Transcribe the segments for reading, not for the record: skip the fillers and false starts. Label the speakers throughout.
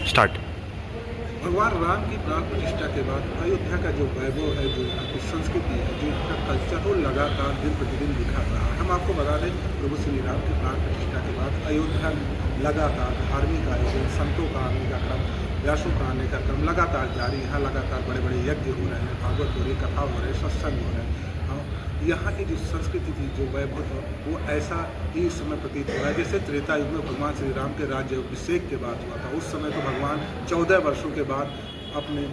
Speaker 1: Start.
Speaker 2: भगवान राम की प्राण प्रतिष्ठा के बाद अयोध्या का जो वैभव है, जो यहाँ की संस्कृति है, जो यहाँ का कल्चर, वो लगातार दिन प्रतिदिन बिखर रहा है। हम आपको बता दें, प्रभु श्री राम की प्राण प्रतिष्ठा के बाद अयोध्या में लगातार धार्मिक आयोजन, संतों का आने का क्रम, व्यासों का आने का क्रम लगातार जारी। यहाँ लगातार बड़े बड़े यज्ञ हो रहे हैं, भागवत हो रही, कथा हो रहे, सत्संग हो रहे हैं। यहाँ की जो संस्कृति थी, जो वैभव था, वो ऐसा ही इस समय प्रतीत हो रहा है जैसे त्रेता युग में भगवान श्री राम के राज्य अभिषेक के बाद हुआ था। उस समय तो भगवान 14 वर्षों के बाद अपने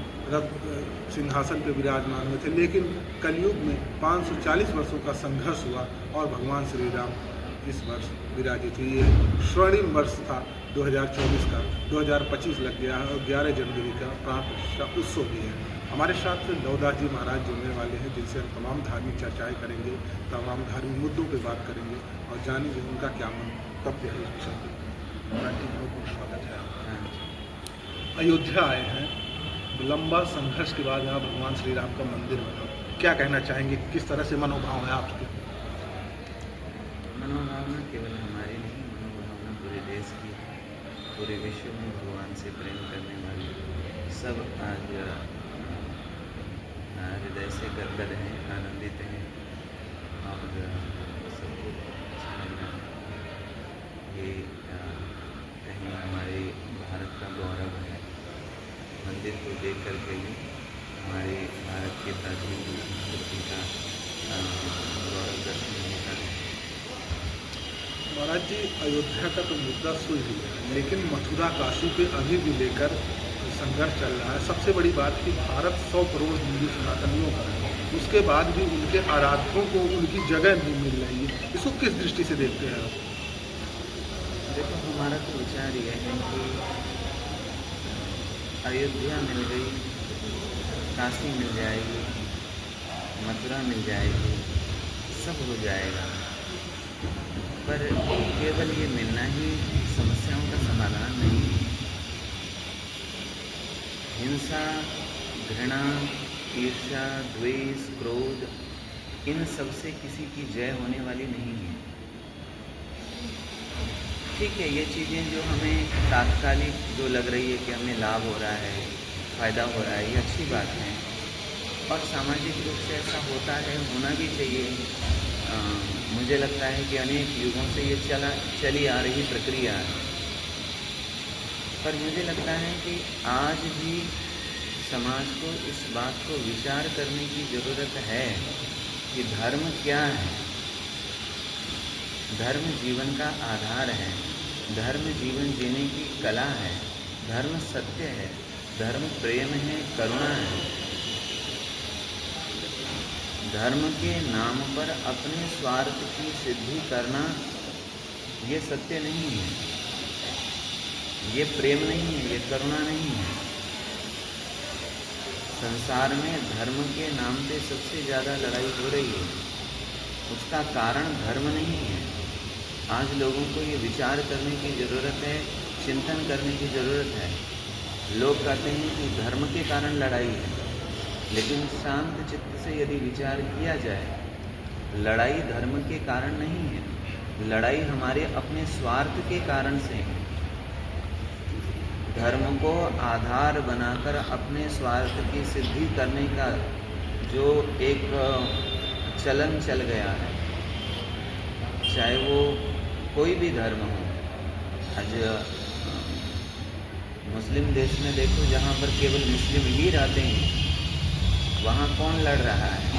Speaker 2: सिंहासन पर विराजमान हुए थे, लेकिन कलयुग में 540 वर्षों का संघर्ष हुआ और भगवान श्री राम इस वर्ष विराजित हुई। ये स्वर्णिम वर्ष था 2024 का, 2025 लग गया है और 11 जनवरी का प्राण प्रतिष्ठा उत्सव भी है। हमारे साथ लवदास जी महाराज जुड़ने वाले हैं, जिनसे हम तमाम धार्मिक चर्चाएं करेंगे, तमाम धार्मिक मुद्दों पर बात करेंगे और जानेंगे उनका क्या मंतव्य है इस विषय पर। महाराज जी, बहुत बहुत स्वागत है आपका। अयोध्या आए हैं, लंबा संघर्ष के बाद यहाँ भगवान श्री राम का मंदिर बना, क्या कहना चाहेंगे, किस तरह से मनोभाव है आपके?
Speaker 3: मनोभावना केवल हमारी नहीं, मनोभावना पूरे देश की, पूरे विश्व में भगवान से प्रेम करने वाले सब आज हृदय से गदगद हैं, आनंदित हैं और सबको अच्छा लग रहा है। ये कहीं हमारे भारत का गौरव है। मंदिर को देख कर के ही हमारे भारत के प्राचीन संस्कृति का गौरव दर्शन होता है।
Speaker 2: महाराज जी, अयोध्या का तो मुद्दा सुलझ गया, लेकिन मथुरा काशी पे अभी भी लेकर संघर्ष चल रहा है। सबसे बड़ी बात कि भारत 100 करोड़ हिंदू सनातनियों का है, उसके बाद भी उनके आराध्यों को उनकी जगह नहीं मिल रही है। इसको किस दृष्टि से देखते हैं आप?
Speaker 3: देखो, हमारा तो विचार ये है कि अयोध्या मिल गई, काशी मिल जाएगी, मथुरा मिल जाएगी, सब हो जाएगा, पर केवल ये मिलना ही समस्याओं का समाधान नहीं है। हिंसा, घृणा, ईर्ष्या, द्वेष, क्रोध, इन सब से किसी की जय होने वाली नहीं है। ठीक है, ये चीज़ें जो हमें तात्कालिक जो लग रही है कि हमें लाभ हो रहा है, फ़ायदा हो रहा है, ये अच्छी बात है और सामाजिक रूप से ऐसा होता है, होना भी चाहिए। मुझे लगता है कि अनेक युगों से ये चली आ रही प्रक्रिया है, पर मुझे लगता है कि आज भी समाज को इस बात को विचार करने की ज़रूरत है कि धर्म क्या है। धर्म जीवन का आधार है, धर्म जीवन जीने की कला है, धर्म सत्य है, धर्म प्रेम है, करुणा है। धर्म के नाम पर अपने स्वार्थ की सिद्धि करना ये सत्य नहीं है, ये प्रेम नहीं है, ये करुणा नहीं है। संसार में धर्म के नाम पे सबसे ज़्यादा लड़ाई हो रही है, उसका कारण धर्म नहीं है। आज लोगों को ये विचार करने की ज़रूरत है, चिंतन करने की ज़रूरत है। लोग कहते हैं कि धर्म के कारण लड़ाई है, लेकिन शांत चित्त से यदि विचार किया जाए, लड़ाई धर्म के कारण नहीं है, लड़ाई हमारे अपने स्वार्थ के कारण से है। धर्म को आधार बनाकर अपने स्वार्थ की सिद्धि करने का जो एक चलन चल गया है, चाहे वो कोई भी धर्म हो। आज मुस्लिम देश में देखो, जहाँ पर केवल मुस्लिम ही रहते हैं, वहाँ कौन लड़ रहा है,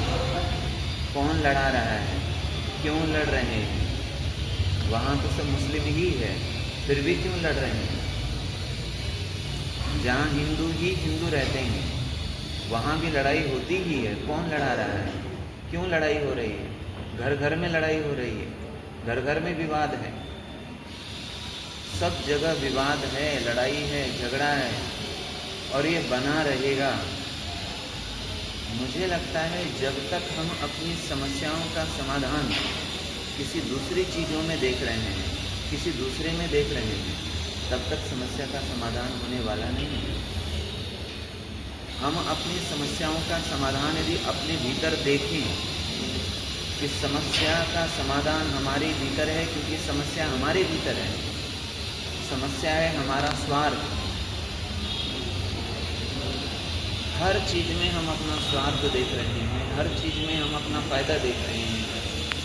Speaker 3: कौन लड़ा रहा है, क्यों लड़ रहे हैं? वहाँ तो सब मुस्लिम ही है, फिर भी क्यों लड़ रहे हैं? जहाँ हिंदू ही हिंदू रहते हैं, वहाँ भी लड़ाई होती ही है। कौन लड़ा रहा है, क्यों लड़ाई हो रही है? घर घर में लड़ाई हो रही है, घर घर में विवाद है, सब जगह विवाद है, लड़ाई है, झगड़ा है और ये बना रहेगा। मुझे लगता है जब तक हम अपनी समस्याओं का समाधान किसी दूसरी चीज़ों में देख रहे हैं, किसी दूसरे में देख रहे हैं, तब तक समस्या का समाधान होने वाला नहीं है। हम अपनी समस्याओं का समाधान यदि अपने भीतर देखें कि समस्या का समाधान हमारे भीतर है, क्योंकि समस्या हमारे भीतर है। समस्या है हमारा स्वार्थ, हर चीज़ में हम अपना स्वार्थ देख रहे हैं, हर चीज़ में हम अपना फ़ायदा देख रहे हैं।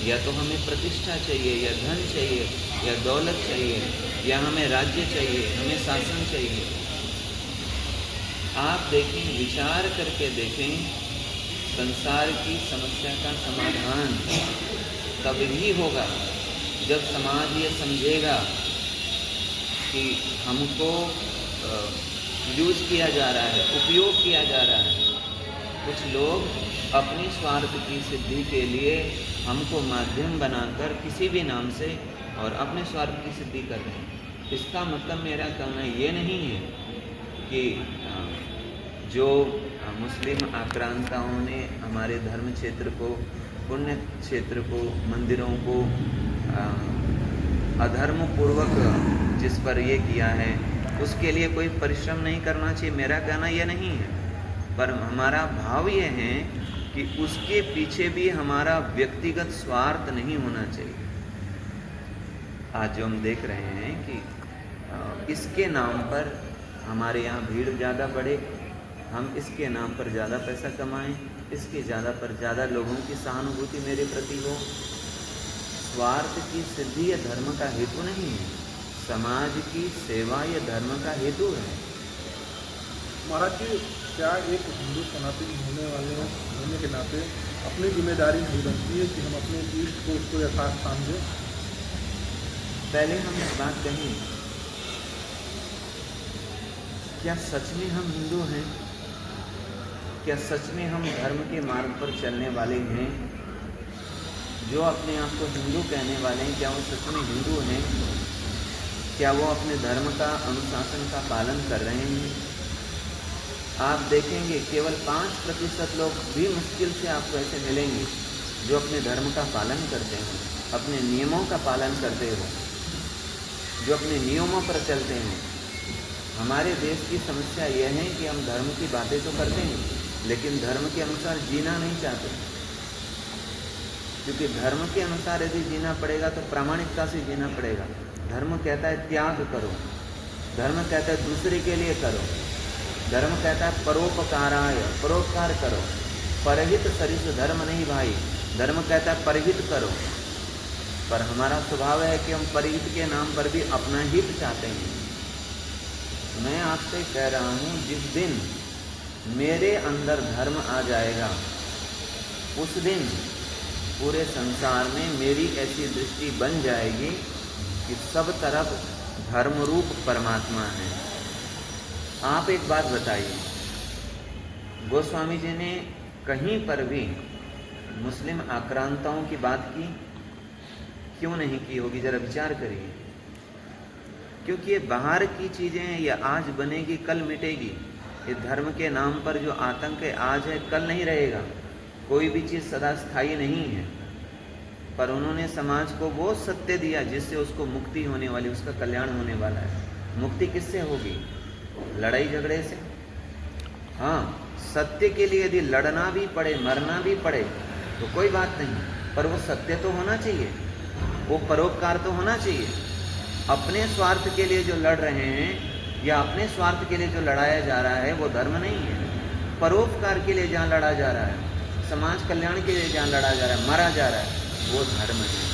Speaker 3: या तो हमें प्रतिष्ठा चाहिए, या धन चाहिए, या दौलत चाहिए, या हमें राज्य चाहिए, हमें शासन चाहिए। आप देखें, विचार करके देखें, संसार की समस्या का समाधान तब ही होगा जब समाज ये समझेगा कि हमको यूज किया जा रहा है, उपयोग किया जा रहा है। कुछ लोग अपनी स्वार्थ की सिद्धि के लिए हमको माध्यम बनाकर किसी भी नाम से और अपने स्वार्थ की सिद्धि कर रहे हैं। इसका मतलब मेरा कहना ये नहीं है कि जो मुस्लिम आक्रांताओं ने हमारे धर्म क्षेत्र को, पुण्य क्षेत्र को, मंदिरों को अधर्म पूर्वक जिस पर ये किया है, उसके लिए कोई परिश्रम नहीं करना चाहिए। मेरा कहना यह नहीं है, पर हमारा भाव ये है कि उसके पीछे भी हमारा व्यक्तिगत स्वार्थ नहीं होना चाहिए। आज जो हम देख रहे हैं कि इसके नाम पर हमारे यहाँ भीड़ ज़्यादा बढ़े, हम इसके नाम पर ज़्यादा पैसा कमाएं, इसके ज़्यादा पर ज़्यादा लोगों की सहानुभूति मेरे प्रति हो। स्वार्थ की सिद्धि यह धर्म का हेतु नहीं है, समाज की सेवा यह धर्म का हेतु है।
Speaker 2: महाराज जी, क्या एक हिंदू सनातनी होने के नाते अपनी जिम्मेदारी नहीं बनती है कि हम अपने इष्ट को उसको यथार्थ स्थान दें?
Speaker 3: पहले हम एक बात कहें, क्या सच में हम हिंदू हैं? क्या सच में हम धर्म के मार्ग पर चलने वाले हैं? जो अपने आप को हिंदू कहने वाले हैं, क्या वो सच में हिंदू हैं? क्या वो अपने धर्म का अनुशासन का पालन कर रहे हैं? आप देखेंगे केवल 5% लोग भी मुश्किल से आपको ऐसे मिलेंगे जो अपने धर्म का पालन करते हैं, अपने नियमों का पालन करते हो, जो अपने नियमों पर चलते हैं। हमारे देश की समस्या यह है कि हम धर्म की बातें तो करते हैं, लेकिन धर्म के अनुसार जीना नहीं चाहते। क्योंकि धर्म के अनुसार यदि जीना पड़ेगा तो प्रामाणिकता से जीना पड़ेगा। धर्म कहता है त्याग करो, धर्म कहता है दूसरे के लिए करो, धर्म कहता है परोपकाराय, परोपकार करो। परहित सरिस धर्म नहीं भाई, धर्म कहता है परहित करो। पर हमारा स्वभाव है कि हम परहित के नाम पर भी अपना हित चाहते हैं। मैं आपसे कह रहा हूँ, जिस दिन मेरे अंदर धर्म आ जाएगा, उस दिन पूरे संसार में मेरी ऐसी दृष्टि बन जाएगी कि सब तरफ धर्म रूप परमात्मा है। आप एक बात बताइए, गोस्वामी जी ने कहीं पर भी मुस्लिम आक्रांताओं की बात की? क्यों नहीं की होगी, जरा विचार करिए। क्योंकि ये बाहर की चीज़ें हैं, ये आज बनेगी कल मिटेगी। ये धर्म के नाम पर जो आतंक है, आज है कल नहीं रहेगा। कोई भी चीज़ सदा स्थायी नहीं है। पर उन्होंने समाज को वो सत्य दिया जिससे उसको मुक्ति होने वाली, उसका कल्याण होने वाला है। मुक्ति किससे होगी? लड़ाई झगड़े से? हाँ, सत्य के लिए यदि लड़ना भी पड़े, मरना भी पड़े तो कोई बात नहीं, पर वो सत्य तो होना चाहिए, वो परोपकार तो होना चाहिए। अपने स्वार्थ के लिए जो लड़ रहे हैं या अपने स्वार्थ के लिए जो लड़ाया जा रहा है वो धर्म नहीं है। परोपकार के लिए जहाँ लड़ा जा रहा है, समाज कल्याण के लिए जहाँ लड़ा जा रहा है, मरा जा रहा है, वो धर्म है।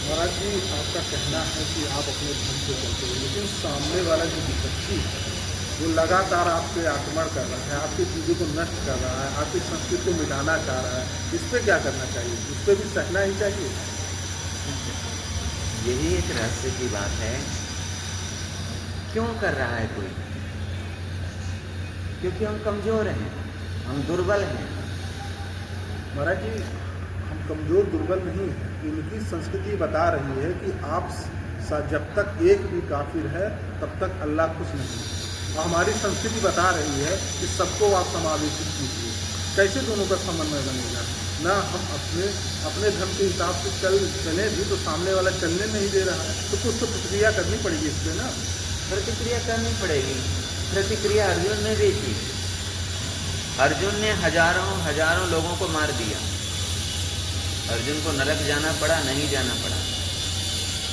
Speaker 2: महाराज जी, आपका कहना है कि आप अपने धर्म से चलते हो, लेकिन सामने वाला जो विपक्षी वो लगातार आप पे आक्रमण कर रहा है, आपकी चीज़ों को नष्ट कर रहा है, आपकी संस्कृति को मिटाना चाह रहा है, इस पर क्या करना चाहिए? इस पर भी सहना ही चाहिए।
Speaker 3: यही एक रहस्य की बात है। क्यों कर रहा है कोई? क्योंकि हम कमज़ोर हैं, हम दुर्बल हैं।
Speaker 2: महाराज जी, हम कमज़ोर दुर्बल नहीं हैं। उनकी संस्कृति बता रही है कि आप जब तक एक भी काफिर है तब तक अल्लाह खुश नहीं। और हमारी संस्कृति बता रही है कि सबको आप समावेशित कीजिए। कैसे दोनों का समन्वय बनेगा? ना हम अपने धर्म के हिसाब से चलें भी तो सामने वाला चलने नहीं दे रहा है, तो कुछ तो प्रतिक्रिया करनी पड़ेगी इस पर ना।
Speaker 3: प्रतिक्रिया करनी पड़ेगी। प्रतिक्रिया अर्जुन ने भी की। अर्जुन ने हजारों लोगों को मार दिया। अर्जुन को नरक जाना पड़ा, नहीं जाना पड़ा।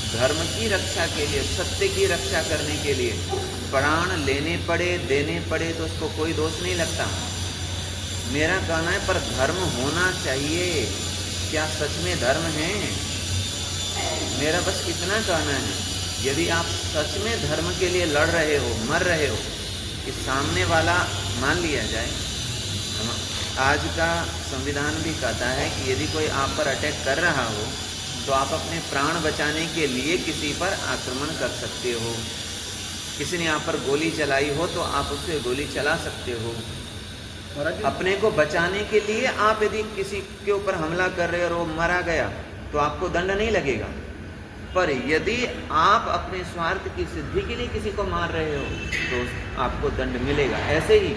Speaker 3: धर्म की रक्षा के लिए, सत्य की रक्षा करने के लिए प्राण लेने पड़े, देने पड़े तो उसको कोई दोष नहीं लगता। मेरा कहना है पर धर्म होना चाहिए। क्या सच में धर्म है? मेरा बस इतना कहना है, यदि आप सच में धर्म के लिए लड़ रहे हो, मर रहे हो, कि सामने वाला मान लिया जाए। आज का संविधान भी कहता है कि यदि कोई आप पर अटैक कर रहा हो तो आप अपने प्राण बचाने के लिए किसी पर आक्रमण कर सकते हो। किसी ने आप पर गोली चलाई हो तो आप उससे गोली चला सकते हो। अपने को बचाने के लिए आप यदि किसी के ऊपर हमला कर रहे हो और वो मारा गया तो आपको दंड नहीं लगेगा। पर यदि आप अपने स्वार्थ की सिद्धि के लिए किसी को मार रहे हो तो आपको दंड मिलेगा। ऐसे ही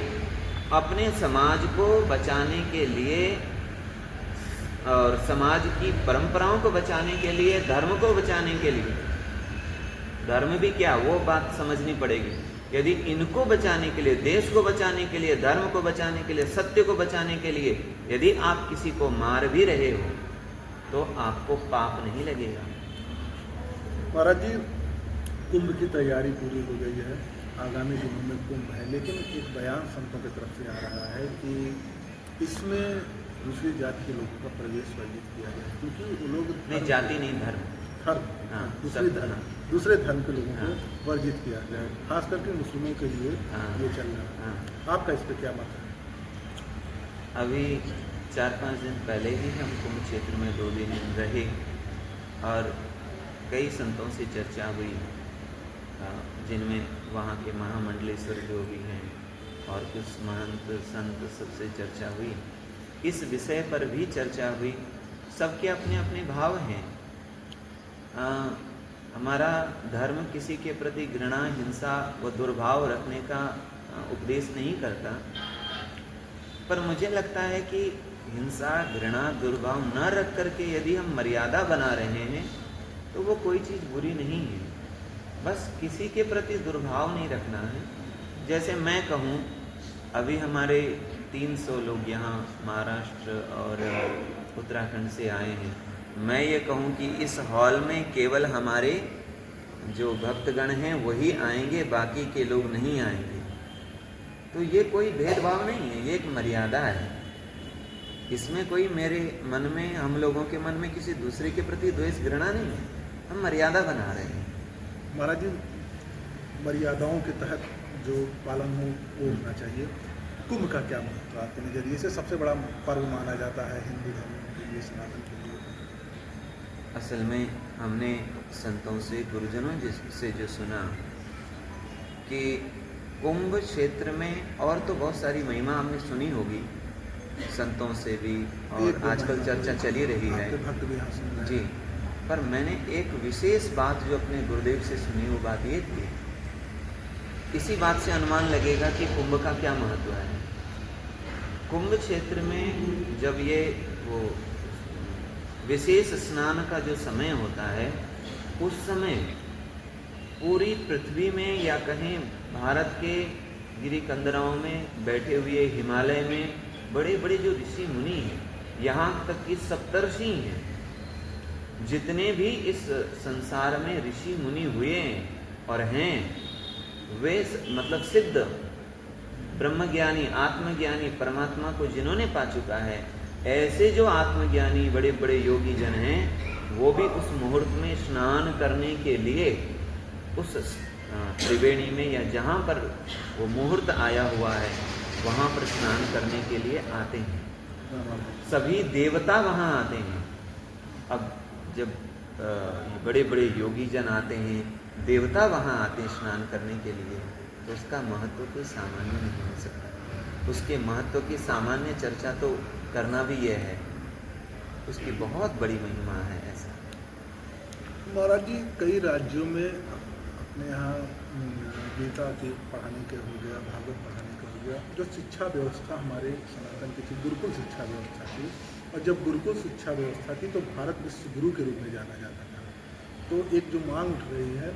Speaker 3: अपने समाज को बचाने के लिए और समाज की परंपराओं को बचाने के लिए, धर्म को बचाने के लिए, धर्म भी क्या, वो बात समझनी पड़ेगी। यदि इनको बचाने के लिए, देश को बचाने के लिए, धर्म को बचाने के लिए, सत्य को बचाने के लिए यदि आप किसी को मार भी रहे हो तो आपको पाप नहीं लगेगा।
Speaker 2: महाराज जी, कुंभ की तैयारी पूरी हो गई है, आगामी दिनों में कुंभ है, लेकिन एक बयान संतों की तरफ से आ रहा है कि इसमें दूसरी जाति के लोगों का प्रवेश वर्जित किया गया, क्योंकि वो लोग
Speaker 3: नहीं, जाति नहीं, धर्म,
Speaker 2: हाँ, दूसरे धर्म के लोगों को वर्जित किया गया, खास करके मुस्लिमों के लिए ये चल रहा है। आपका इस पर क्या मत है?
Speaker 3: अभी 4-5 दिन पहले ही हम कुंभ क्षेत्र में 2 दिन रहे और कई संतों से चर्चा हुई, जिनमें वहाँ के महामंडलेश्वर जो भी हैं और कुछ महंत संत सबसे चर्चा हुई। इस विषय पर भी चर्चा हुई। सबके अपने अपने भाव हैं। हमारा धर्म किसी के प्रति घृणा, हिंसा व दुर्भाव रखने का उपदेश नहीं करता, पर मुझे लगता है कि हिंसा, घृणा, दुर्भाव न रख करके यदि हम मर्यादा बना रहे हैं तो वो कोई चीज़ बुरी नहीं है। बस किसी के प्रति दुर्भाव नहीं रखना है। जैसे मैं कहूँ, अभी हमारे 300 लोग यहाँ महाराष्ट्र और उत्तराखंड से आए हैं। मैं ये कहूँ कि इस हॉल में केवल हमारे जो भक्तगण हैं वही आएंगे, बाकी के लोग नहीं आएंगे, तो ये कोई भेदभाव नहीं है, ये एक मर्यादा है। इसमें कोई मेरे मन में, हम लोगों के मन में किसी दूसरे के प्रति द्वेष, घृणा नहीं है। हम मर्यादा बना रहे हैं।
Speaker 2: महाराज जी, मर्यादाओं के तहत जो पालन हो वो होना चाहिए। कुंभ का क्या महत्व आपके नज़रिए से? सबसे बड़ा पर्व माना जाता है हिंदू धर्म के लिए, सनातन के लिए।
Speaker 3: असल में हमने संतों से, गुरुजनों से जो सुना कि कुंभ क्षेत्र में, और तो बहुत सारी महिमा हमने सुनी होगी संतों से भी, और आजकल चर्चा चली रही है जी, पर मैंने एक विशेष बात जो अपने गुरुदेव से सुनी, वो बात ये थी, इसी बात से अनुमान लगेगा कि कुंभ का क्या महत्व है। कुंभ क्षेत्र में जब ये वो विशेष स्नान का जो समय होता है, उस समय पूरी पृथ्वी में या कहीं भारत के गिरी कंदराओं में बैठे हुए, हिमालय में बड़े बड़े जो ऋषि मुनि हैं, यहाँ तक कि सप्तर्षि हैं, जितने भी इस संसार में ऋषि मुनि हुए और हैं, वे मतलब सिद्ध ब्रह्मज्ञानी, आत्मज्ञानी, परमात्मा को जिन्होंने पा चुका है, ऐसे जो आत्मज्ञानी बड़े बड़े योगी जन हैं, वो भी उस मुहूर्त में स्नान करने के लिए उस त्रिवेणी में या जहाँ पर वो मुहूर्त आया हुआ है वहाँ पर स्नान करने के लिए आते हैं। सभी देवता वहाँ आते हैं। अब जब बड़े बड़े योगी जन आते हैं, देवता वहाँ आते हैं स्नान करने के लिए, तो उसका महत्व कोई सामान्य नहीं हो सकता। उसके महत्व की सामान्य चर्चा तो करना भी यह है, उसकी बहुत बड़ी महिमा है। ऐसा
Speaker 2: महाराज जी, कई राज्यों में अपने यहाँ गीता के पढ़ाने के हो गया, भागवत पढ़ाने का हो गया, जो शिक्षा व्यवस्था हमारे सनातन की थी, गुरुकुल शिक्षा व्यवस्था थी, और जब गुरुकुल शिक्षा व्यवस्था थी तो भारत विश्व गुरु के रूप में जाना जाता था। तो एक जो मांग उठ रही है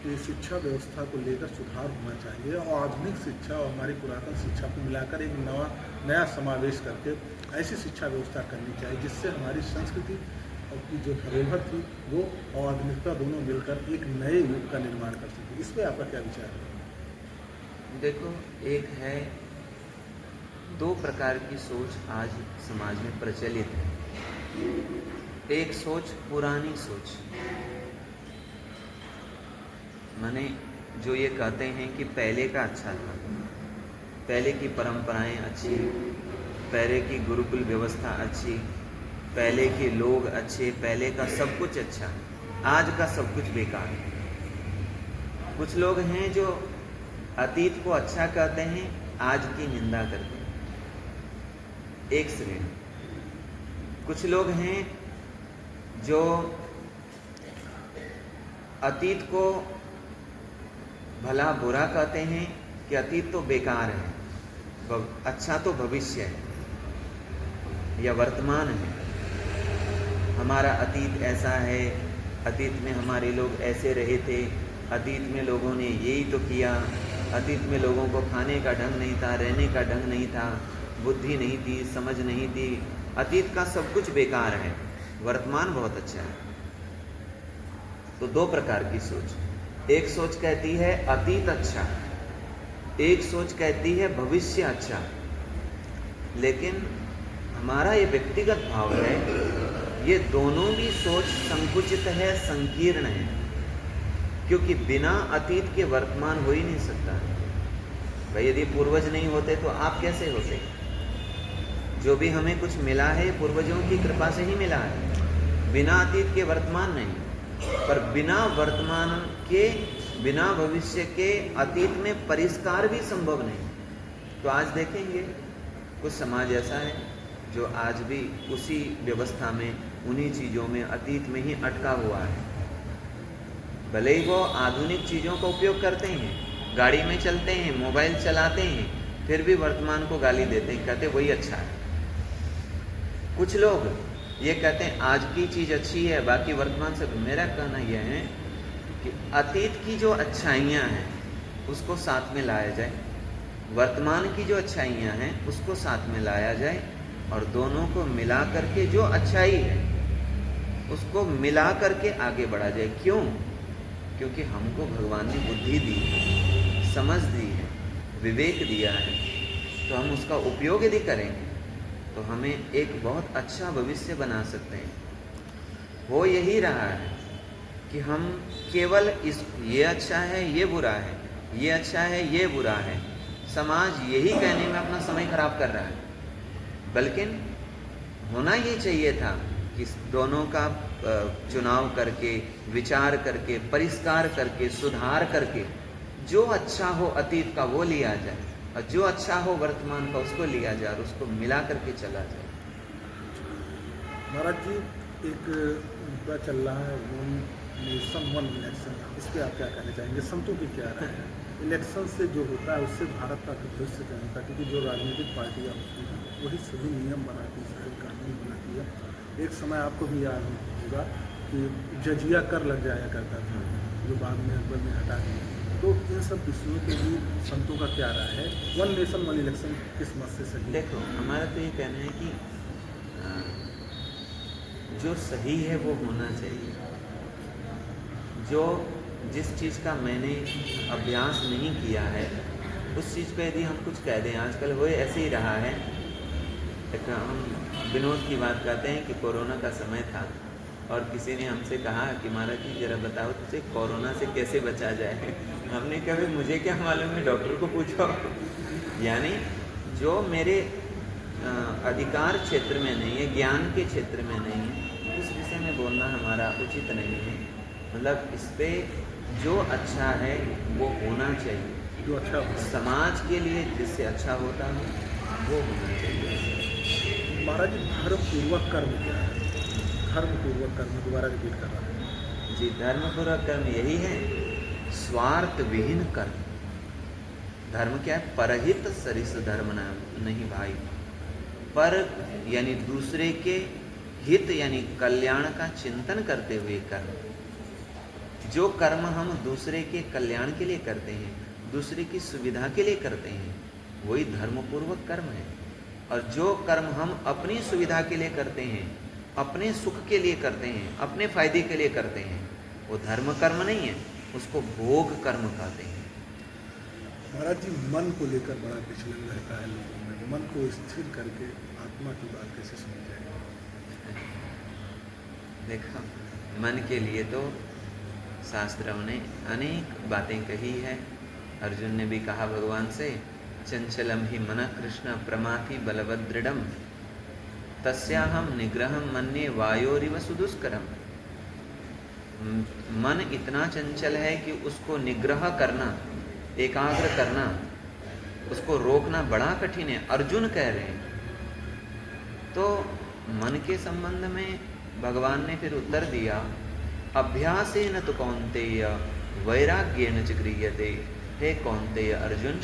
Speaker 2: कि शिक्षा व्यवस्था को लेकर सुधार होना चाहिए और आधुनिक शिक्षा और हमारी पुरातन शिक्षा को मिलाकर एक नया समावेश करके ऐसी शिक्षा व्यवस्था करनी चाहिए जिससे हमारी संस्कृति और की जो धरोहर थी वो और आधुनिकता दोनों मिलकर एक नए युग का निर्माण कर सके। इस पर आपका क्या विचार है?
Speaker 3: देखो, एक है, दो प्रकार की सोच आज समाज में प्रचलित है। एक सोच पुरानी सोच, माने जो ये कहते हैं कि पहले का अच्छा था, पहले की परंपराएं अच्छी, पहले की गुरुकुल व्यवस्था अच्छी, पहले के लोग अच्छे, पहले का सब कुछ अच्छा, आज का सब कुछ बेकार है। कुछ लोग हैं जो अतीत को अच्छा कहते हैं, आज की निंदा करते हैं, एक श्रेणी। कुछ लोग हैं जो अतीत को भला बुरा कहते हैं कि अतीत तो बेकार है, अच्छा तो भविष्य है या वर्तमान है। हमारा अतीत ऐसा है, अतीत में हमारे लोग ऐसे रहे थे, अतीत में लोगों ने यही तो किया, अतीत में लोगों को खाने का ढंग नहीं था, रहने का ढंग नहीं था, बुद्धि नहीं थी, समझ नहीं थी, अतीत का सब कुछ बेकार है, वर्तमान बहुत अच्छा है। तो दो प्रकार की सोच, एक सोच कहती है अतीत अच्छा, एक सोच कहती है भविष्य अच्छा। लेकिन हमारा ये व्यक्तिगत भाव है, ये दोनों भी सोच संकुचित है, संकीर्ण है, क्योंकि बिना अतीत के वर्तमान हो ही नहीं सकता। भाई यदि पूर्वज नहीं होते तो आप कैसे होते? जो भी हमें कुछ मिला है पूर्वजों की कृपा से ही मिला है, बिना अतीत के वर्तमान नहीं। पर बिना वर्तमान के, बिना भविष्य के अतीत में परिष्कार भी संभव नहीं। तो आज देखेंगे कुछ समाज ऐसा है जो आज भी उसी व्यवस्था में, उन्हीं चीज़ों में, अतीत में ही अटका हुआ है। भले ही वो आधुनिक चीज़ों का उपयोग करते हैं, गाड़ी में चलते हैं, मोबाइल चलाते हैं, फिर भी वर्तमान को गाली देते हैं, कहते वही अच्छा है। कुछ लोग ये कहते हैं आज की चीज़ अच्छी है, बाकी वर्तमान से। मेरा कहना यह है कि अतीत की जो अच्छाइयाँ हैं उसको साथ में लाया जाए, वर्तमान की जो अच्छाइयाँ हैं उसको साथ में लाया जाए, और दोनों को मिला करके जो अच्छाई है उसको मिला करके आगे बढ़ा जाए। क्यों? क्योंकि हमको भगवान ने बुद्धि दी है, समझ दी है, विवेक दिया है, तो हम उसका उपयोग यदि करेंगे तो हमें एक बहुत अच्छा भविष्य बना सकते हैं। वो यही रहा है कि हम केवल ये अच्छा है, ये बुरा है, ये अच्छा है, ये बुरा है, समाज यही कहने में अपना समय खराब कर रहा है। बल्कि होना ये चाहिए था कि दोनों का चुनाव करके, विचार करके, परिष्कार करके, सुधार करके, जो अच्छा हो अतीत का वो लिया जाए, और जो अच्छा हो वर्तमान का उसको लिया जाए, और उसको मिला करके चला जाए।
Speaker 2: महाराज जी, एक मुद्दा चल रहा है वन नेशन वन इलेक्शन, इस पर आप क्या कहना चाहेंगे? संतों की क्या राय है? इलेक्शन से जो होता है उससे भारत का भविष्य क्या होता है? क्योंकि जो राजनीतिक पार्टियाँ होती हैं वही सभी नियम बनाती है, सारे कानून बनाती है। एक समय आपको भी याद होगा कि जजिया कर लग जाया करता था, जो बाद में अकबर ने हटा दिया। तो इन सब विषयों के लिए संतों का क्या राय है? वन नेशन वन इलेक्शन किस मत से सही?
Speaker 3: देखो, हमारा तो ये कहना है कि जो सही है वो होना चाहिए। जो जिस चीज़ का मैंने अभ्यास नहीं किया है उस चीज़ पे यदि हम कुछ कह दें, आजकल वो ऐसे ही रहा है। एक हम विनोद की बात करते हैं कि कोरोना का समय था और किसी ने हमसे कहा कि महाराज जी जरा बताओ तुझे कोरोना से कैसे बचा जाए। हमने कहा मुझे क्या मालूम है, डॉक्टर को पूछो। यानी जो मेरे अधिकार क्षेत्र में नहीं है, ज्ञान के क्षेत्र में नहीं है, उस विषय में बोलना हमारा उचित नहीं है। मतलब इस पर जो अच्छा है वो होना चाहिए,
Speaker 2: जो अच्छा
Speaker 3: समाज के लिए जिससे अच्छा होता है वो होना चाहिए।
Speaker 2: महाराज जी, धर्मपूर्वक कर्म क्या है? धर्मपूर्वक कर्म दोबारा रिपीट कर रहा है
Speaker 3: जी। धर्मपूर्वक कर्म यही है, स्वार्थ विहीन कर्म। धर्म क्या है? परहित सरिस धर्म नहीं भाई। पर यानी दूसरे के हित यानी कल्याण का चिंतन करते हुए कर्म। जो कर्म हम दूसरे के कल्याण के लिए करते हैं, दूसरे की सुविधा के लिए करते हैं, वही धर्मपूर्वक कर्म है। और जो कर्म हम अपनी सुविधा के लिए करते हैं, अपने सुख के लिए करते हैं, अपने फायदे के लिए करते हैं। वो धर्म कर्म नहीं है, उसको भोग कर्म कहते हैं।
Speaker 2: महाराज जी, मन को लेकर बड़ा विचलन रहता है लोगों में। मन को स्थिर करके आत्मा की बात कैसे सुनी जाए?
Speaker 3: देखो, मन के लिए तो शास्त्रों ने अनेक बातें कही है। अर्जुन ने भी कहा भगवान से, चंचलम ही मन कृष्ण प्रमाथि बलवद दृढ़म तस्याहम निग्रहम मन्ये वायोरिव सुदुष्करम। मन इतना चंचल है कि उसको निग्रह करना, एकाग्र करना, उसको रोकना बड़ा कठिन है, अर्जुन कह रहे हैं। तो मन के संबंध में भगवान ने फिर उत्तर दिया, अभ्यासेन तु कौन्तेय वैराग्येन च गृह्यते। हे कौन्तेय अर्जुन,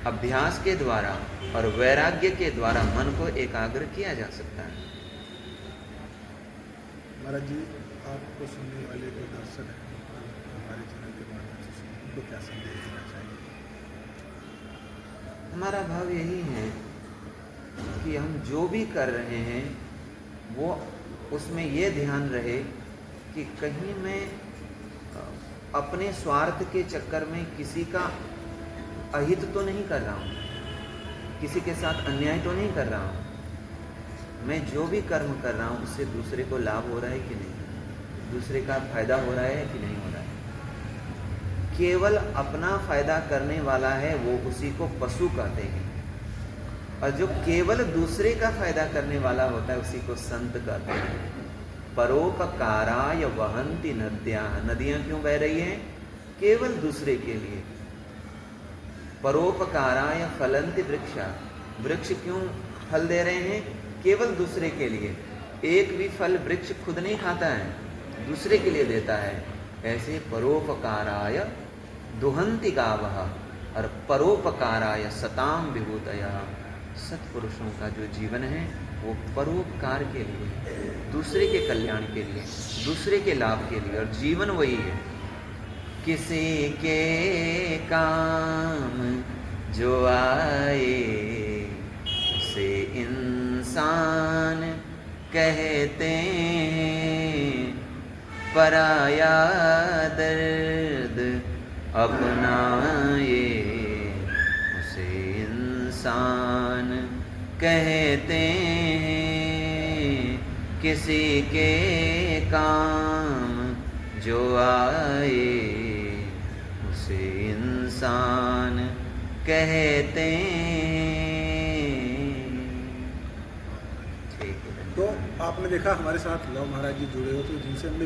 Speaker 3: अभ्यास के द्वारा और वैराग्य के द्वारा मन को एकाग्र किया जा सकता है।
Speaker 2: महाराज जी, आपको सुनने वाले जो दर्शक हैं, हमारे चैनल के माध्यम से सुनने, उनको क्या संदेश देना चाहिए?
Speaker 3: हमारा भाव यही है कि हम जो भी कर रहे हैं वो उसमें ये ध्यान रहे कि कहीं मैं अपने स्वार्थ के चक्कर में किसी का अहित तो नहीं कर रहा हूँ, किसी के साथ अन्याय तो नहीं कर रहा हूँ। मैं जो भी कर्म कर रहा हूँ उससे दूसरे को लाभ हो रहा है कि नहीं, दूसरे का फायदा हो रहा है कि नहीं हो रहा है। केवल अपना फायदा करने वाला है वो उसी को पशु कहते हैं, और जो केवल दूसरे का फायदा करने वाला होता है उसी को संत कहते हैं। परोपकाराय वहन्ति नद्याः, नदियाँ क्यों बह रही हैं? केवल दूसरे के लिए। परोपकाराय फलन्ति वृक्षा, वृक्ष क्यों फल दे रहे हैं? केवल दूसरे के लिए। एक भी फल वृक्ष खुद नहीं खाता है, दूसरे के लिए देता है। ऐसे परोपकाराय दुहन्ति गावः और परोपकाराय सताम विभूतयः। सत्पुरुषों का जो जीवन है वो परोपकार के लिए, दूसरे के कल्याण के लिए, दूसरे के लाभ के लिए, और जीवन वही है। किसी के काम जो आए उसे इंसान कहते हैं, पराया दर्द अपनाए उसे इंसान कहते हैं। किसी के काम जो आए उसे इंसान कहते हैं। ठीक है।
Speaker 2: तो आपने देखा हमारे साथ लव महाराज जी जुड़े हुए थे, जिनसे हमने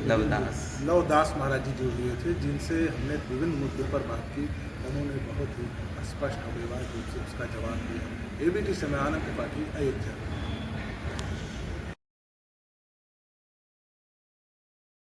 Speaker 3: लवदास
Speaker 2: महाराज जी जुड़े हुए थे, जिनसे हमने विभिन्न मुद्दों पर बात की। उन्होंने बहुत ही स्पष्ट और व्यवहारिक रूप से उसका जवाब दिया। एबीटी से मैं आनंद त्रिपाठी, अयोध्या।